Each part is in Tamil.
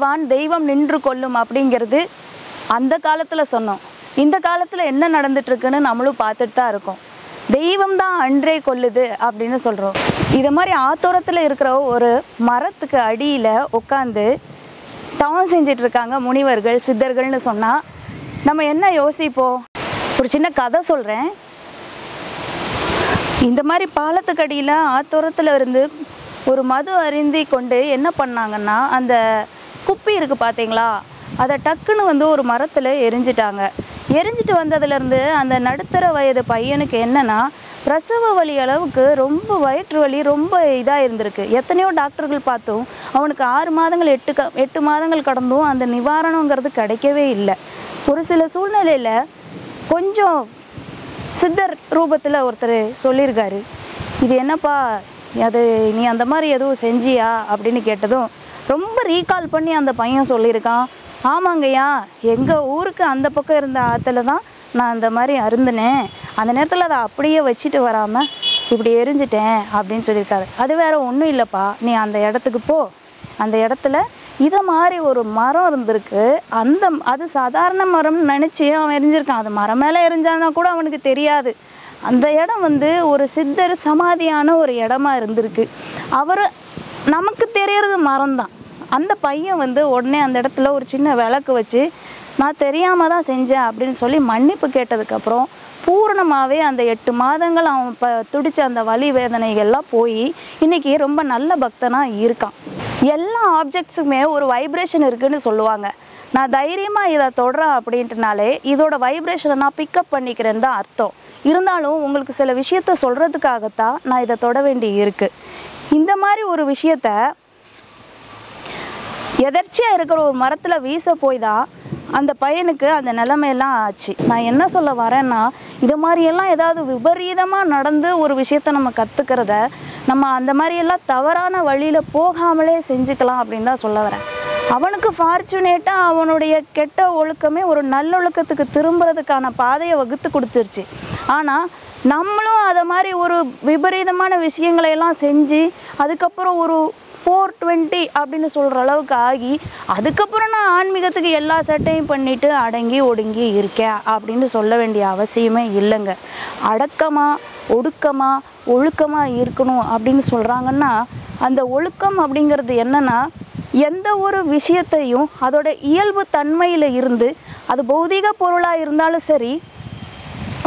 கொள்வான் தெய்வம் நின்று கொள்ளும் அப்படிங்கிறது அந்த காலத்தில் சொன்னோம். இந்த காலத்தில் என்ன நடந்துட்டுருக்குன்னு நம்மளும் பார்த்துட்டு தான் இருக்கோம். தெய்வம் தான் அன்றே கொல்லுது அப்படின்னு சொல்கிறோம். இதை மாதிரி ஆத்தோரத்தில் இருக்கிற ஒரு மரத்துக்கு அடியில் உட்காந்து தவம் செஞ்சிட்ருக்காங்க முனிவர்கள் சித்தர்கள்னு சொன்னால் நம்ம என்ன யோசிப்போம்? ஒரு சின்ன கதை சொல்கிறேன். இந்த மாதிரி பாலத்துக்கு அடியில் ஆத்தோரத்தில் இருந்து ஒரு மது அருந்தி கொண்டு என்ன பண்ணாங்கன்னா, அந்த குப்பி இருக்குது பார்த்தீங்களா, அதை டக்குன்னு ஒரு மரத்தில் எரிஞ்சிட்டாங்க. எரிஞ்சிட்டு வந்ததுலேருந்து அந்த நடுத்தர வயது பையனுக்கு என்னென்னா, பிரசவ வலி அளவுக்கு ரொம்ப வயிற்று வலி ரொம்ப இதாக இருந்திருக்கு. எத்தனையோ டாக்டர்கள் பார்த்தும் அவனுக்கு 6 மாதங்கள் 8 மாதங்கள் கடந்தும் அந்த நிவாரணங்கிறது கிடைக்கவே இல்லை. ஒரு சில சூழ்நிலையில் கொஞ்சம் சித்தர் ரூபத்தில் ஒருத்தர் சொல்லியிருக்காரு, இது என்னப்பா அது நீ அந்த மாதிரி எதுவும் செஞ்சியா அப்படின்னு கேட்டதும் ரொம்ப ரீகால் பண்ணி அந்த பையன் சொல்லியிருக்கான், ஆமாங்கய்யா, எங்கள் ஊருக்கு அந்த பக்கம் இருந்த ஆற்றுல தான் நான் அந்த மாதிரி அருந்தினேன். அந்த நேரத்தில் அதை அப்படியே வச்சுட்டு வராமல் இப்படி எரிஞ்சிட்டேன் அப்படின்னு சொல்லியிருக்காரு. அது வேறு ஒன்றும் இல்லைப்பா, நீ அந்த இடத்துக்கு போ, அந்த இடத்துல இதை மாதிரி ஒரு மரம் இருந்திருக்கு, அது சாதாரண மரம்னு நினச்சி அவன் எரிஞ்சிருக்கான். அது மரம் மேலே எரிஞ்சானா கூட அவனுக்கு தெரியாது. அந்த இடம் ஒரு சித்தர் சமாதியான ஒரு இடமா இருந்திருக்கு. அவர் நமக்கு தெரியறது மரம்தான். அந்த பையன் உடனே அந்த இடத்துல ஒரு சின்ன விளக்கு வச்சு நான் தெரியாமல் தான் செஞ்சேன் அப்படின்னு சொல்லி மன்னிப்பு கேட்டதுக்கப்புறம் பூரணமாகவே அந்த 8 மாதங்கள் அவன் துடித்த அந்த வலி வேதனைகள்லாம் போய் இன்றைக்கி ரொம்ப நல்ல பக்தனாக இருக்கான். எல்லா ஆப்ஜெக்ட்ஸுக்குமே ஒரு வைப்ரேஷன் இருக்குதுன்னு சொல்லுவாங்க. நான் தைரியமாக இதை தொடுறேன் அப்படின்ட்டுனாலே இதோட வைப்ரேஷனை நான் பிக்கப் பண்ணிக்கிறேன்னு தான் அர்த்தம். இருந்தாலும் உங்களுக்கு சில விஷயத்த சொல்கிறதுக்காகத்தான் நான் இதை தொட வேண்டி இருக்குது. இந்த மாதிரி ஒரு விஷயத்த எதர்ச்சியாக இருக்கிற ஒரு மரத்தில் வீச போய் தான் அந்த பையனுக்கு அந்த நிலைமையெல்லாம் ஆச்சு. நான் என்ன சொல்ல வரேன்னா, இது மாதிரியெல்லாம் ஏதாவது விபரீதமாக நடந்து ஒரு விஷயத்த நம்ம கற்றுக்கிறத நம்ம அந்த மாதிரியெல்லாம் தவறான வழியில் போகாமலே செஞ்சுக்கலாம் அப்படின்னு தான் சொல்ல வரேன். அவனுக்கு ஃபார்ச்சுனேட்டாக அவனுடைய கெட்ட ஒழுக்கமே ஒரு நல்லொழுக்கத்துக்கு திரும்புறதுக்கான பாதையை வகுத்து கொடுத்துருச்சு. ஆனால் நம்மளும் அதை மாதிரி ஒரு விபரீதமான விஷயங்களையெல்லாம் செஞ்சு அதுக்கப்புறம் ஒரு 420 அப்படின்னு சொல்கிற அளவுக்கு ஆகி அதுக்கப்புறம் நான் ஆன்மீகத்துக்கு எல்லா சட்டையும் பண்ணிவிட்டு அடங்கி ஒடுங்கி இருக்கேன் அப்படின்னு சொல்ல வேண்டிய அவசியமே இல்லைங்க. அடக்கமாக ஒடுக்கமாக ஒழுக்கமாக இருக்கணும் அப்படின்னு சொல்கிறாங்கன்னா, அந்த ஒழுக்கம் அப்படிங்கிறது என்னென்னா, எந்த ஒரு விஷயத்தையும் அதோட இயல்பு தன்மையில் இருந்து, அது பௌதிக பொருளாக இருந்தாலும் சரி,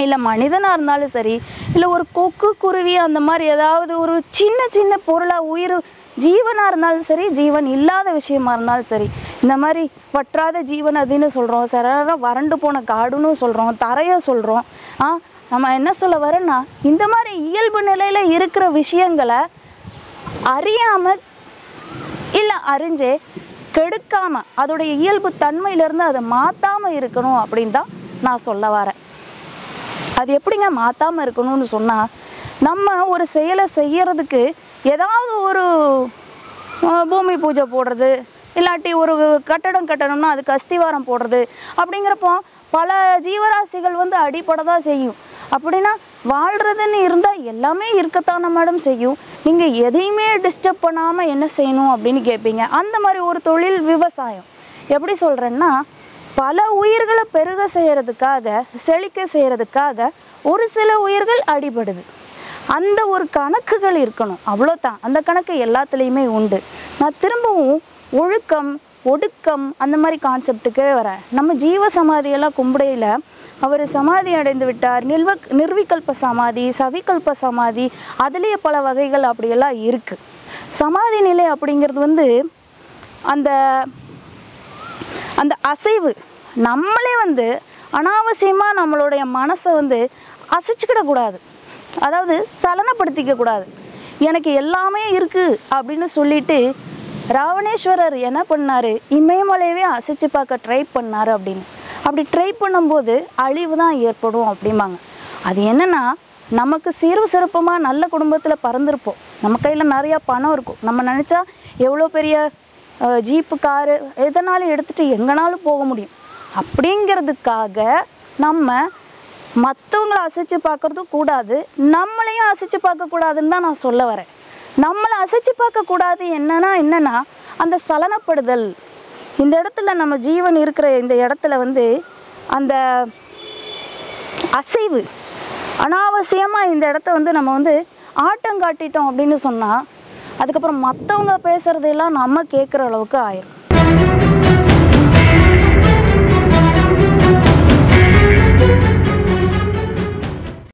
இல்லை மனிதனாக இருந்தாலும் சரி, இல்லை ஒரு கொக்கு குருவி அந்த மாதிரி ஏதாவது ஒரு சின்ன சின்ன பொருளாக உயிர் ஜீவனாக இருந்தாலும் சரி, ஜீவன் இல்லாத விஷயமா இருந்தாலும் சரி, இந்த மாதிரி வற்றாத ஜீவன் அதுன்னு சொல்கிறோம், சராக வறண்டு போன காடுன்னு சொல்கிறோம், தரையை சொல்கிறோம். நம்ம என்ன சொல்ல வரேன்னா, இந்த மாதிரி இயல்பு நிலையில் இருக்கிற விஷயங்களை அறியாமல் இல்லை அறிஞ்சே கெடுக்காமல் அதோடைய இயல்பு தன்மையிலேருந்து அதை மாற்றாமல் இருக்கணும் அப்படின்னு தான் நான் சொல்ல வரேன். அது எப்படிங்க மாற்றாமல் இருக்கணும்னு சொன்னால், நம்ம ஒரு செயலை செய்யறதுக்கு ஏதாவது ஒரு பூமி பூஜை போடுறது, இல்லாட்டி ஒரு கட்டடம் கட்டணும்னா அதுக்கு அஸ்திவாரம் போடுறது அப்படிங்கிறப்போ பல ஜீவராசிகள் அடிப்படை தான் செய்யும். அப்படின்னா வாழ்கிறதுன்னு இருந்தால் எல்லாமே இருக்கத்தான மேடம் செய்யும். நீங்கள் எதையுமே டிஸ்டர்ப் பண்ணாமல் என்ன செய்யணும் அப்படின்னு கேட்பீங்க. அந்த மாதிரி ஒரு தொழில் விவசாயம். எப்படி சொல்கிறேன்னா, பல உயிர்களை பெருக செய்கிறதுக்காக செழிக்க செய்கிறதுக்காக ஒரு சில உயிர்கள் அடிபடுது. அந்த ஒரு கணக்குகள் இருக்கணும், அவ்வளோதான். அந்த கணக்கு எல்லாத்துலேயுமே உண்டு. நான் திரும்பவும் ஒழுக்கம் ஒடுக்கம் அந்த மாதிரி கான்செப்டுக்கே வரேன். நம்ம ஜீவ சமாதியெல்லாம் கும்பிடையில் அவர் சமாதி அடைந்து விட்டார், நிர்விகல்ப சமாதி, சவிகல்ப சமாதி, அதுலேயே பல வகைகள் அப்படியெல்லாம் இருக்குது. சமாதி நிலை அப்படிங்கிறது அந்த அந்த அசைவு நம்மளே அனாவசியமாக நம்மளுடைய மனசை அசைச்சிக்கிடக்கூடாது, அதாவது சலனப்படுத்திக்க கூடாது. எனக்கு எல்லாமே இருக்குது அப்படின்னு சொல்லிட்டு ராவணேஸ்வரர் என்ன பண்ணார், இமயமலையவே அசைச்சு பார்க்க ட்ரை பண்ணார். அப்படி ட்ரை பண்ணும்போது அழிவு தான் ஏற்படும் அப்படிம்பாங்க. அது என்னென்னா, நமக்கு சீர்வு சிறப்புமாக நல்ல குடும்பத்தில் பிறந்திருப்போம், நம்ம கையில் நிறையா பணம் இருக்கும், நம்ம நினச்சா எவ்வளோ பெரிய ஜீப்பு காரு எதனாலும் எடுத்துகிட்டு எங்கேனாலும் போக முடியும். அப்படிங்கிறதுக்காக நம்ம மற்றவங்களை அசைச்சு பார்க்குறதும் கூடாது, நம்மளையும் அசைச்சு பார்க்கக்கூடாதுன்னு தான் நான் சொல்ல வரேன். நம்மளை அசைச்சு பார்க்கக்கூடாது என்னன்னா அந்த சலனப்படுதல், இந்த இடத்துல நம்ம ஜீவன் இருக்கிற இந்த இடத்துல வந்து அந்த அசைவு அனாவசியமாக இந்த இடத்த வந்து நம்ம வந்து ஆட்டம் காட்டிட்டோம் அப்படின்னு சொன்னால் அதுக்கப்புறம் மற்றவங்க பேசுகிறதெல்லாம் நம்ம கேட்குற அளவுக்கு ஆயிரும்.